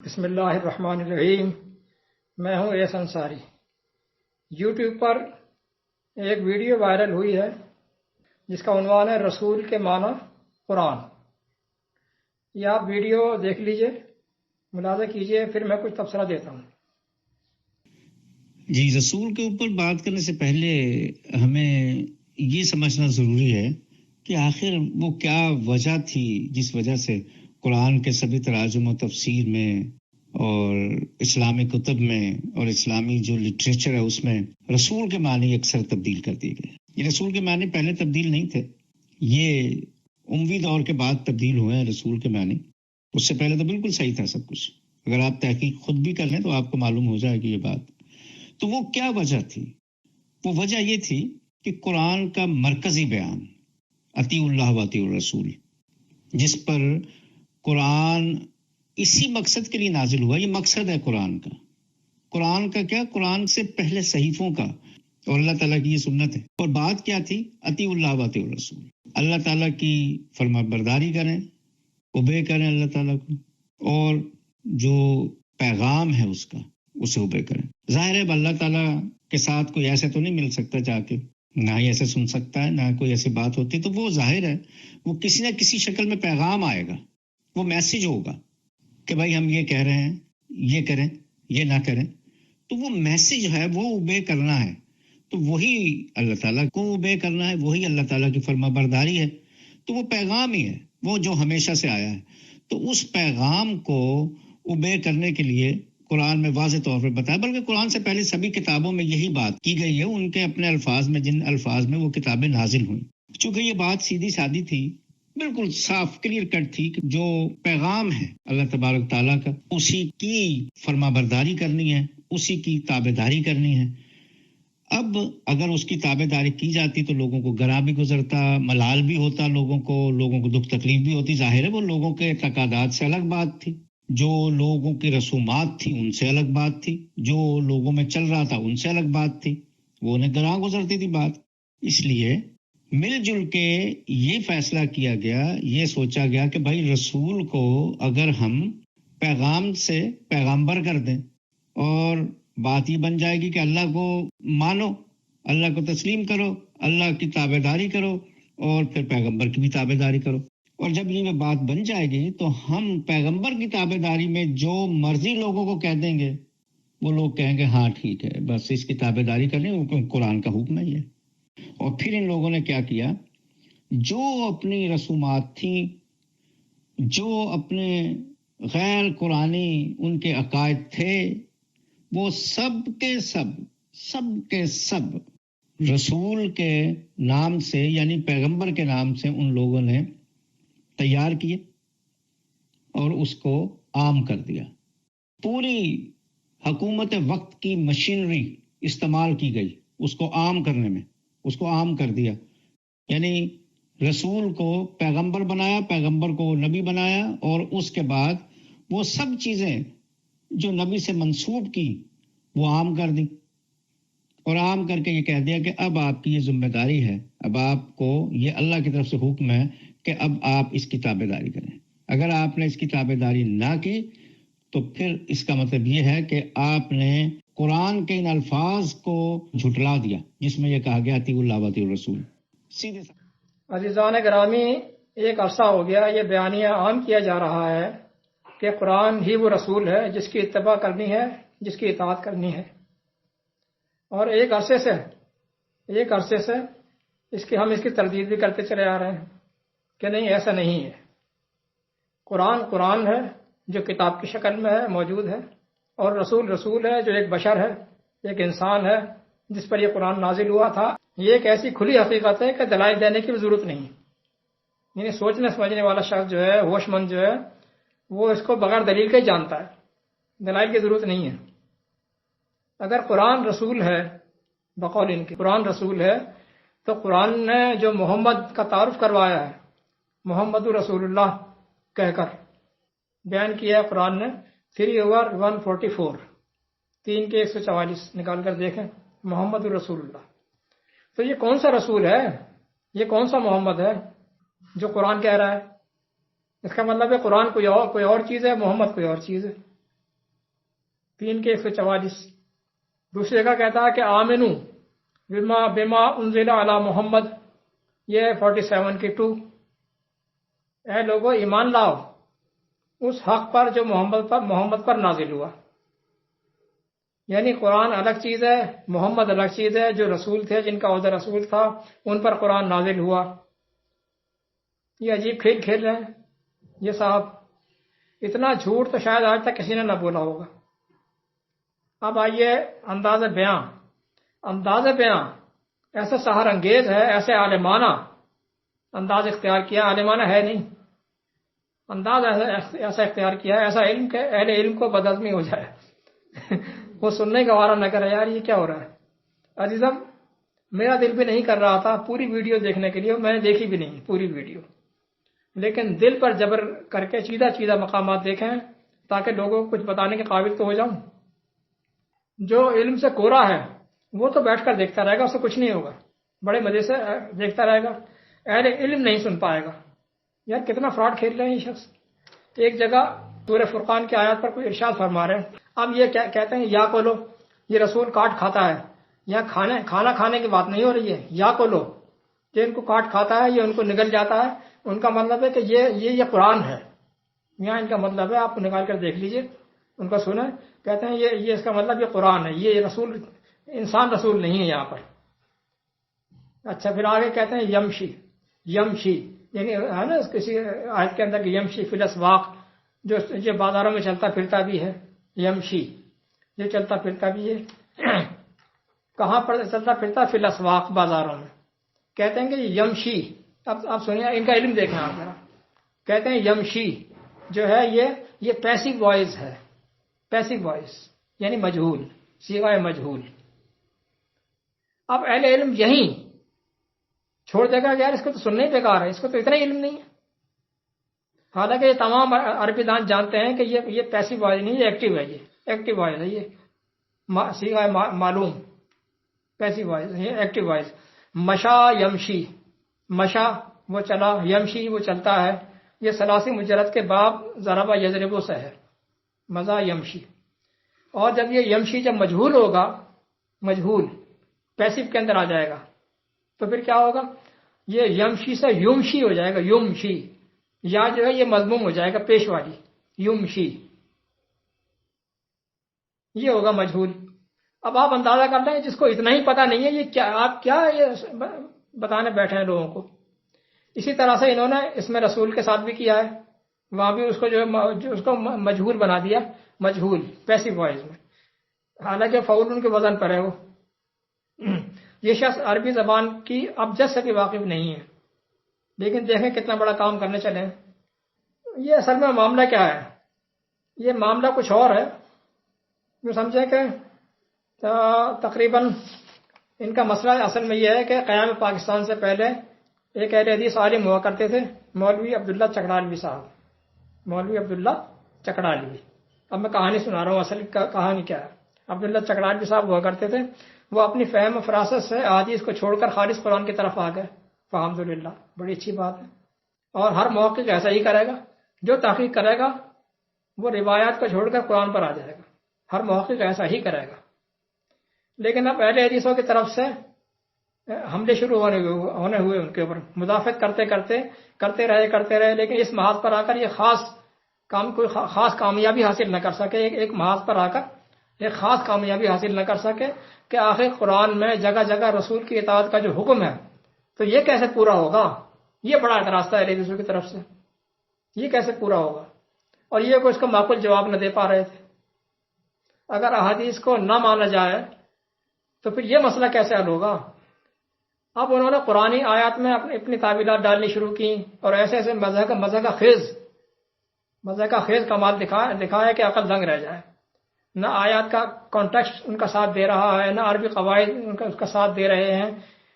بسم اللہ الرحمن الرحیم۔ میں ہوں ایس انصاری۔ یوٹیوب پر ایک ویڈیو وائرل ہوئی ہے جس کا عنوان ہے رسول کے معنی قرآن۔ یہ آپ ویڈیو دیکھ لیجئے، ملاحظہ کیجئے، پھر میں کچھ تبصرہ دیتا ہوں۔ جی، رسول کے اوپر بات کرنے سے پہلے ہمیں یہ سمجھنا ضروری ہے کہ آخر وہ کیا وجہ تھی جس وجہ سے قرآن کے سبھی تراجم و تفسیر میں اور اسلامی کتب میں اور اسلامی جو لٹریچر ہے اس میں رسول کے معنی اکثر تبدیل کر دیے گئے۔ یہ رسول کے معنی پہلے تبدیل نہیں تھے، یہ اموی دور کے بعد تبدیل ہوئے ہیں رسول کے معنی۔ اس سے پہلے تو بالکل صحیح تھا سب کچھ۔ اگر آپ تحقیق خود بھی کر لیں تو آپ کو معلوم ہو جائے گی یہ بات۔ تو وہ کیا وجہ تھی؟ وہ وجہ یہ تھی کہ قرآن کا مرکزی بیان اطیع اللہ و اطیع الرسول، جس پر قرآن اسی مقصد کے لیے نازل ہوا۔ یہ مقصد ہے قرآن کا۔ قرآن کا کیا؟ قرآن سے پہلے صحیفوں کا اور اللہ تعالیٰ کی یہ سنت ہے۔ اور بات کیا تھی؟ اطیع اللہ و اطیع الرسول، اللہ تعالیٰ کی فرما برداری کریں، اوبے کریں اللہ تعالیٰ کو، اور جو پیغام ہے اس کا اسے اوبے کریں۔ ظاہر ہے اللہ تعالیٰ کے ساتھ کوئی ایسے تو نہیں مل سکتا جا کے، نہ ہی ایسے سن سکتا ہے، نہ کوئی ایسی بات ہوتی، تو وہ ظاہر ہے وہ کسی نہ کسی شکل میں پیغام آئے گا، وہ میسج ہوگا کہ بھائی ہم یہ کہہ رہے ہیں، یہ کریں، یہ نہ کریں۔ تو وہ میسج ہے، وہ اوبے کرنا ہے، تو وہی اللہ تعالیٰ کو اوبے کرنا ہے، وہی اللہ تعالیٰ کی فرما برداری ہے۔ تو وہ پیغام ہی ہے، وہ جو ہمیشہ سے آیا ہے۔ تو اس پیغام کو اوبے کرنے کے لیے قرآن میں واضح طور پر بتایا، بلکہ قرآن سے پہلے سبھی کتابوں میں یہی بات کی گئی ہے، ان کے اپنے الفاظ میں، جن الفاظ میں وہ کتابیں نازل ہوئیں۔ چونکہ یہ بات سیدھی سادی تھی، بالکل صاف کلیئر کٹ تھی کہ جو پیغام ہے اللہ تبارک تعالیٰ کا، اسی کی فرما برداری کرنی ہے، اسی کی تابع داری کرنی ہے۔ اب اگر اس کی تابع داری کی جاتی تو لوگوں کو گراں بھی گزرتا، ملال بھی ہوتا، لوگوں کو دکھ تکلیف بھی ہوتی۔ ظاہر ہے وہ لوگوں کے اعتقادات سے الگ بات تھی، جو لوگوں کی رسومات تھی ان سے الگ بات تھی، جو لوگوں میں چل رہا تھا ان سے الگ بات تھی، وہ انہیں گراں گزرتی تھی بات۔ اس لیے مل جل کے یہ فیصلہ کیا گیا، یہ سوچا گیا کہ بھائی رسول کو اگر ہم پیغام سے پیغامبر کر دیں، اور بات یہ بن جائے گی کہ اللہ کو مانو، اللہ کو تسلیم کرو، اللہ کی تابع داری کرو، اور پھر پیغمبر کی بھی تابع داری کرو۔ اور جب یہ بات بن جائے گی تو ہم پیغمبر کی تابع داری میں جو مرضی لوگوں کو کہہ دیں گے، وہ لوگ کہیں گے ہاں ٹھیک ہے، بس اس کی تابع داری کریں، وہ قرآن کا حکم ہی ہے۔ اور پھر ان لوگوں نے کیا کیا؟ جو اپنی رسومات تھیں، جو اپنے غیر قرآنی ان کے عقائد تھے، وہ سب کے سب رسول کے نام سے، یعنی پیغمبر کے نام سے ان لوگوں نے تیار کیے اور اس کو عام کر دیا۔ پوری حکومت وقت کی مشینری استعمال کی گئی اس کو عام کرنے میں، اس کو عام کر دیا۔ یعنی رسول کو پیغمبر بنایا، پیغمبر کو نبی بنایا، اور اس کے بعد وہ سب چیزیں جو نبی سے منسوب کی وہ عام کر دی، اور عام کر کے یہ کہہ دیا کہ اب آپ کی یہ ذمہ داری ہے، اب آپ کو یہ اللہ کی طرف سے حکم ہے کہ اب آپ اس کی تابع داری کریں۔ اگر آپ نے اس کی تابع داری نہ کی تو پھر اس کا مطلب یہ ہے کہ آپ نے قرآن کے ان الفاظ کو جھٹلا دیا جس میں یہ کہا گیا اطیع اللہ و اطیع الرسول۔ سیدھے عزیزان گرامی، ایک عرصہ ہو گیا یہ بیانیہ عام کیا جا رہا ہے کہ قرآن ہی وہ رسول ہے جس کی اتباع کرنی ہے، جس کی اطاعت کرنی ہے۔ اور ایک عرصے سے ہم اس کی تردید بھی کرتے چلے آ رہے ہیں کہ نہیں، ایسا نہیں ہے۔ قرآن ہے جو کتاب کی شکل میں ہے، موجود ہے، اور رسول ہے جو ایک بشر ہے، ایک انسان ہے جس پر یہ قرآن نازل ہوا تھا۔ یہ ایک ایسی کھلی حقیقت ہے کہ دلائل دینے کی بھی ضرورت نہیں، یعنی سوچنے سمجھنے والا شخص جو ہے، ہوش مند جو ہے، وہ اس کو بغیر دلیل کے جانتا ہے، دلائل کی ضرورت نہیں ہے۔ اگر قرآن رسول ہے، بقول ان کے قرآن رسول ہے، تو قرآن نے جو محمد کا تعارف کروایا ہے، محمد رسول اللہ کہہ کر بیان کیا ہے قرآن نے 3/144، 3 کے 144 نکال کر دیکھیں، محمد رسول اللہ۔ تو یہ کون سا رسول ہے، یہ کون سا محمد ہے جو قرآن کہہ رہا ہے؟ اس کا مطلب ہے قرآن کوئی اور چیز ہے، محمد کوئی اور چیز ہے۔ 3 کے 144. دوسری جگہ کہتا ہے کہ آمنو بما انزل علی محمد، یہ 47 کی 2. اے لوگو ایمان لاؤ اس حق پر جو محمد پر نازل ہوا. یعنی قرآن الگ چیز ہے، محمد الگ چیز ہے. جو رسول تھے، جن کا عہدہ رسول تھا، ان پر قرآن نازل ہوا. یہ عجیب کھیل کھیل رہے ہیں یہ صاحب. اتنا جھوٹ تو شاید آج تک کسی نے نہ بولا ہوگا. اب آئیے انداز بیاں ایسا سحر انگیز ہے، ایسے عالمانہ انداز اختیار کیا. عالمانہ ہے نہیں، انداز ایسا اختیار کیا ہے، ایسا علم کہ اہل علم کو بدعزمی ہو جائے وہ سننے کا وارہ نہ کرے. یار یہ کیا ہو رہا ہے عزیزم؟ میرا دل بھی نہیں کر رہا تھا پوری ویڈیو دیکھنے کے لیے، میں نے دیکھی بھی نہیں پوری ویڈیو، لیکن دل پر جبر کر کے چیدہ مقامات دیکھیں تاکہ لوگوں کو کچھ بتانے کے قابل تو ہو جاؤں. جو علم سے کورا ہے وہ تو بیٹھ کر دیکھتا رہے گا، اس سے کچھ نہیں ہوگا، بڑے مزے سے دیکھتا رہے گا. اہل علم نہیں سن پائے گا. یار کتنا فراڈ کھیل رہے ہیں یہ شخص. ایک جگہ سورہ فرقان کی آیات پر کوئی ارشاد فرما رہے ہیں. اب یہ کہتے ہیں یا کو لو، یہ رسول کاٹ کھاتا ہے. یہاں کھانا کھانے کی بات نہیں ہو رہی ہے. یا کو لو، یہ ان کو کاٹ کھاتا ہے، یہ ان کو نگل جاتا ہے. ان کا مطلب ہے کہ یہ قرآن ہے. یہاں ان کا مطلب ہے، آپ کو نکال کر دیکھ لیجئے، ان کو سنیں. کہتے ہیں یہ اس کا مطلب یہ قرآن ہے، یہ رسول، انسان رسول نہیں ہے یہاں پر. اچھا پھر آگے کہتے ہیں یمشی یعنی ہے نا کسی آیت کے اندر یمشی فی الاسواق، جو بازاروں میں چلتا پھرتا بھی ہے. یمشی یہ چلتا پھرتا بھی ہے. کہاں پر چلتا پھرتا؟ فی الاسواق، بازاروں میں. کہتے ہیں کہ یمشی. اب آپ سنیے، ان کا علم دیکھیں آپ ذرا. کہتے ہیں یمشی جو ہے یہ پیسیو وائس ہے. پیسیو وائس یعنی مجہول، سوائے مجہول. اب اہل علم یہیں چھوڑ دے گا یار اس کو تو سننا ہی بیکار ہے، اس کو تو اتنا علم نہیں ہے. حالانکہ یہ تمام عربی دان جانتے ہیں کہ یہ پیسیو وائس نہیں، یہ ایکٹیو ہے. یہ ایکٹیو وائس ہے، یہ سوائے معلوم. پیسیو وائس یہ ایکٹیو وائس. مشا یمشی، مشا وہ چلا، یمشی وہ چلتا ہے. یہ ثلاثی مجرد کے باب ضربہ یضربو سے ہے، مزا یمشی. اور جب یہ یمشی جب مجہول ہوگا، مجہول پیسیو کے اندر آ جائے گا، تو پھر کیا ہوگا؟ یہ یمشی سے یمشی ہو جائے گا. یمشی یا جو ہے یہ مضموم ہو جائے گا، پیش والی. یمشی یہ ہوگا مجہول. اب آپ اندازہ کر لیں جس کو اتنا ہی پتہ نہیں ہے یہ کیا، آپ کیا یہ بتانے بیٹھے ہیں لوگوں کو. اسی طرح سے انہوں نے اس میں رسول کے ساتھ بھی کیا ہے. وہاں بھی اس کو اس کو مجہول بنا دیا، مجہول پیسیو وائس میں. حالانکہ فعول ان کے وزن پر ہے. وہ یہ شخص عربی زبان کی ابجد سے بھی واقف نہیں ہے، لیکن دیکھیں کتنا بڑا کام کرنے چلے ہیں. یہ اصل میں معاملہ کیا ہے؟ یہ معاملہ کچھ اور ہے. جو سمجھیں کہ تقریباً ان کا مسئلہ اصل میں یہ ہے کہ قیام پاکستان سے پہلے ایک اہل حدیث عالم ہوا کرتے تھے، مولوی عبداللہ چکڑالوی صاحب. مولوی عبداللہ چکڑالوی. اب میں کہانی سنا رہا ہوں، اصل کہانی کیا ہے. عبداللہ چکڑالوی صاحب ہوا کرتے تھے. وہ اپنی فہم و فراست سے حدیث کو چھوڑ کر خالص قرآن کی طرف آ گئے. الحمدللہ، بڑی اچھی بات ہے. اور ہر محقق ایسا ہی کرے گا. جو تحقیق کرے گا وہ روایات کو چھوڑ کر قرآن پر آ جائے گا. ہر محقق ایسا ہی کرے گا. لیکن اب اہل حدیثوں کی طرف سے حملے شروع ہونے ہوئے ان کے اوپر. مدافعت کرتے رہے، لیکن اس محاذ پر آ کر یہ کوئی خاص کامیابی حاصل نہ کر سکے. ایک محاذ پر آ کر ایک خاص کامیابی حاصل نہ کر سکے کہ آخر قرآن میں جگہ جگہ رسول کی اطاعت کا جو حکم ہے تو یہ کیسے پورا ہوگا. یہ بڑا اعتراض تھا اہل حدیثوں کی طرف سے. یہ کیسے پورا ہوگا؟ اور یہ کوئی اس کا معقول جواب نہ دے پا رہے تھے. اگر احادیث کو نہ مانا جائے تو پھر یہ مسئلہ کیسے حل ہوگا؟ اب انہوں نے قرآنی آیات میں اپنی تعویلات ڈالنی شروع کی اور ایسے مزہ کا خیز کمال دکھایا کہ عقل دنگ رہ جائے. نہ آیات کا کانٹیکسٹ ان کا ساتھ دے رہا ہے، نہ عربی قواعد اس کا ساتھ دے رہے ہیں،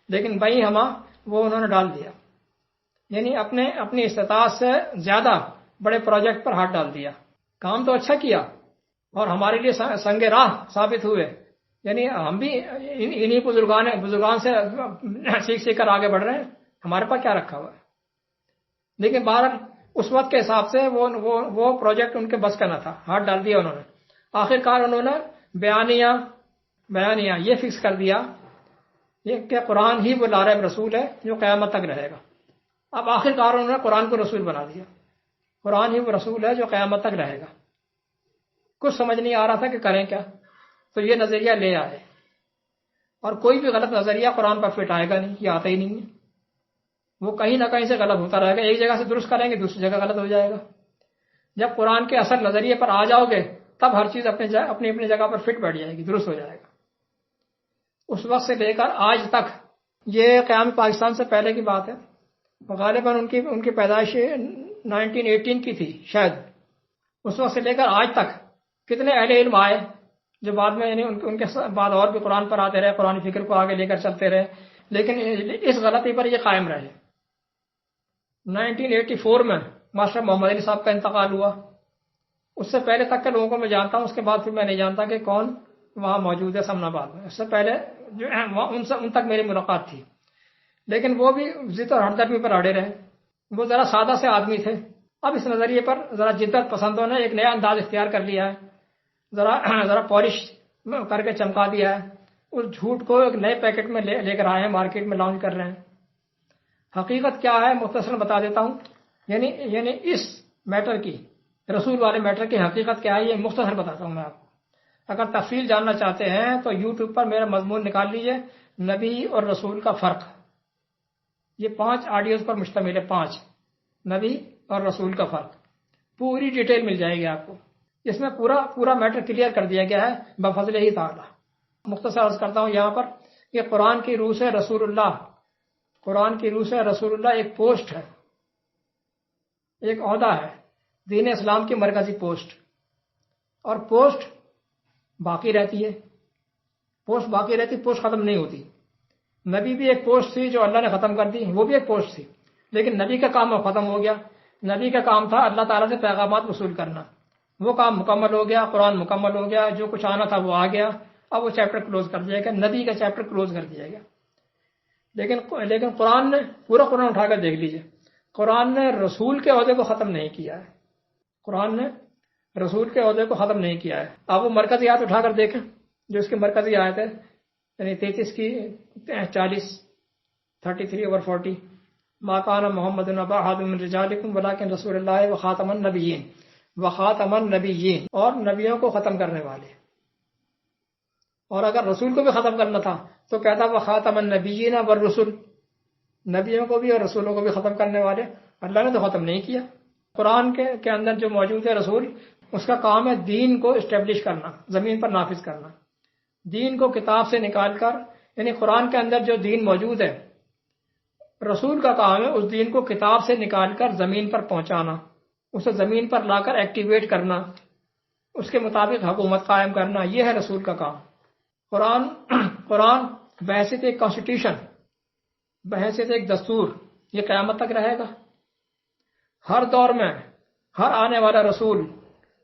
لیکن بھائی وہ انہوں نے ڈال دیا. یعنی اپنی استطاعت سے زیادہ بڑے پروجیکٹ پر ہاتھ ڈال دیا. کام تو اچھا کیا اور ہمارے لیے سنگ راہ ثابت ہوئے. یعنی ہم بھی انہی بزرگان سے سیکھ کر آگے بڑھ رہے ہیں. ہمارے پاس کیا رکھا ہوا ہے؟ لیکن بہرحال اس وقت کے حساب سے وہ پروجیکٹ ان کے بس کا نہ تھا. ہاتھ ڈال دیا انہوں نے. آخر کار انہوں نے بیانیہ یہ فکس کر دیا کہ قرآن ہی وہ لارب رسول ہے جو قیامت تک رہے گا. اب آخر کار انہوں نے قرآن کو رسول بنا دیا. قرآن ہی وہ رسول ہے جو قیامت تک رہے گا. کچھ سمجھ نہیں آ رہا تھا کہ کریں کیا، تو یہ نظریہ لے آئے. اور کوئی بھی غلط نظریہ قرآن پر فٹ آئے گا نہیں، یہ آتا ہی نہیں ہے. وہ کہیں نہ کہیں سے غلط ہوتا رہے گا. ایک جگہ سے درست کریں گے دوسری جگہ غلط ہو جائے گا. جب قرآن کے اصل نظریے پر آ جاؤ گے تب ہر چیز اپنی جگہ پر فٹ بیٹھ جائے گی، درست ہو جائے گا. اس وقت سے لے کر آج تک، یہ قیام پاکستان سے پہلے کی بات ہے، غالباً ان کی پیدائش 1918 کی تھی شاید. اس وقت سے لے کر آج تک کتنے اہل علم آئے جو بعد میں، یعنی ان کے بعد اور بھی قرآن پر آتے رہے، قرآن فکر کو آگے لے کر چلتے رہے، لیکن اس غلطی پر یہ قائم رہے. 1984 میں ماسٹر محمد علی صاحب کا انتقال ہوا. اس سے پہلے تک کے لوگوں کو میں جانتا ہوں، اس کے بعد پھر میں نہیں جانتا کہ کون وہاں موجود ہے سمن آباد میں. اس سے پہلے جو ان تک میری ملاقات تھی، لیکن وہ بھی ضد اور ہمدردی پر اڑے رہے. وہ ذرا سادہ سے آدمی تھے. اب اس نظریے پر ذرا جدت پسندوں نے ایک نیا انداز اختیار کر لیا ہے، ذرا پالش کر کے چمکا دیا ہے. اس جھوٹ کو ایک نئے پیکٹ میں لے کر آئے ہیں، مارکیٹ میں لانچ کر رہے ہیں. حقیقت کیا ہے مختصر بتا دیتا ہوں. یعنی اس میٹر کی، رسول والے میٹر کی حقیقت کیا ہے یہ مختصر بتاتا ہوں میں آپ کو. اگر تفصیل جاننا چاہتے ہیں تو یوٹیوب پر میرا مضمون نکال لیجئے، نبی اور رسول کا فرق. یہ 5 آڈیوز پر مشتمل ہے. 5 نبی اور رسول کا فرق، پوری ڈیٹیل مل جائے گی آپ کو. اس میں پورا میٹر کلیئر کر دیا گیا ہے بفضل ہی تعالی. مختصر عرض کرتا ہوں یہاں پر کہ قرآن کی روح سے رسول اللہ ایک پوسٹ ہے، ایک عہدہ ہے، دین اسلام کی مرکزی پوسٹ. اور پوسٹ باقی رہتی ہے، پوسٹ ختم نہیں ہوتی. نبی بھی ایک پوسٹ تھی جو اللہ نے ختم کر دی، وہ بھی ایک پوسٹ تھی، لیکن نبی کا کام ختم ہو گیا. نبی کا کام تھا اللہ تعالیٰ سے پیغامات وصول کرنا، وہ کام مکمل ہو گیا. قرآن مکمل ہو گیا، جو کچھ آنا تھا وہ آ گیا. اب وہ چیپٹر کلوز کر دیا گیا، نبی کا چیپٹر کلوز کر دیا گیا. لیکن قرآن نے پورا قرآن اٹھا کر دیکھ لیجئے، قرآن نے رسول کے عہدے کو ختم نہیں کیا ہے. قرآن نے رسول کے عہدے کو ختم نہیں کیا ہے. آپ وہ مرکزی آیت اٹھا کر دیکھیں جو اس کی مرکزی آیت ہے، یعنی 33 کی 40، 33/40. ما کان محمد ابا احد من رجالکم ولکن رسول اللہ وخاتم النبیین، اور نبیوں کو ختم کرنے والے. اور اگر رسول کو بھی ختم کرنا تھا تو کہتا وخاتم النبیین والرسل، نبیوں کو بھی اور رسولوں کو بھی ختم کرنے والے. اللہ نے تو ختم نہیں کیا. قرآن کے اندر جو موجود ہے رسول، اس کا کام ہے دین کو اسٹیبلش کرنا، زمین پر نافذ کرنا. دین کو کتاب سے نکال کر، یعنی قرآن کے اندر جو دین موجود ہے، رسول کا کام ہے اس دین کو کتاب سے نکال کر زمین پر پہنچانا، اسے زمین پر لا کر ایکٹیویٹ کرنا، اس کے مطابق حکومت قائم کرنا. یہ ہے رسول کا کام. قرآن بحیثیت ایک کانسٹیٹیوشن، بحیثیت ایک دستور، یہ قیامت تک رہے گا. ہر دور میں ہر آنے والا رسول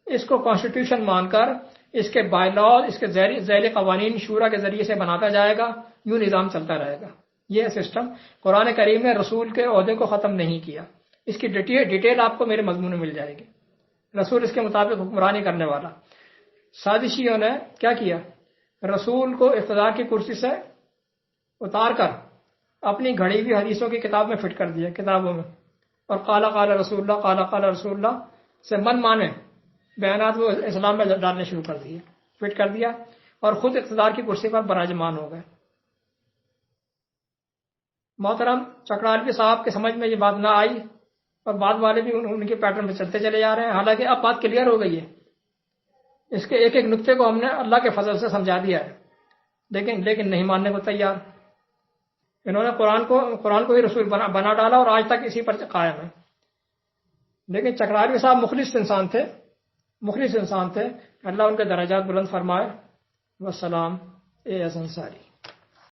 اس کو کانسٹیٹیوشن مان کر اس کے بائی لاز، اس کے ذیلی قوانین شورا کے ذریعے سے بناتا جائے گا. یوں نظام چلتا رہے گا. یہ سسٹم قرآن کریم نے رسول کے عہدے کو ختم نہیں کیا. اس کی ڈیٹیل آپ کو میرے مضمون میں مل جائے گی. رسول اس کے مطابق حکمرانی کرنے والا. سازشیوں نے کیا کیا؟ رسول کو اقتدار کی کرسی سے اتار کر اپنی گھڑی ہوئی حدیثوں کی کتاب میں فٹ کر دیا، کتابوں میں. اور قال رسول اللہ، قال رسول اللہ سے من مانے بیانات وہ اسلام میں ڈالنے شروع کر دیے، فٹ کر دیا، اور خود اقتدار کی کرسی پر براجمان ہو گئے. محترم چکرالوی صاحب کے سمجھ میں یہ بات نہ آئی، اور بعد والے بھی ان کے پیٹرن میں چلتے چلے جا رہے ہیں. حالانکہ اب بات کلیئر ہو گئی ہے. اس کے ایک نقطے کو ہم نے اللہ کے فضل سے سمجھا دیا ہے، لیکن نہیں ماننے کو تیار. انہوں نے قرآن کو ہی رسول بنا ڈالا اور آج تک اسی پر قائم ہے. لیکن چکرالوی صاحب مخلص انسان تھے. اللہ ان کے درجات بلند فرمائے. والسلام. اے حسن انصاری.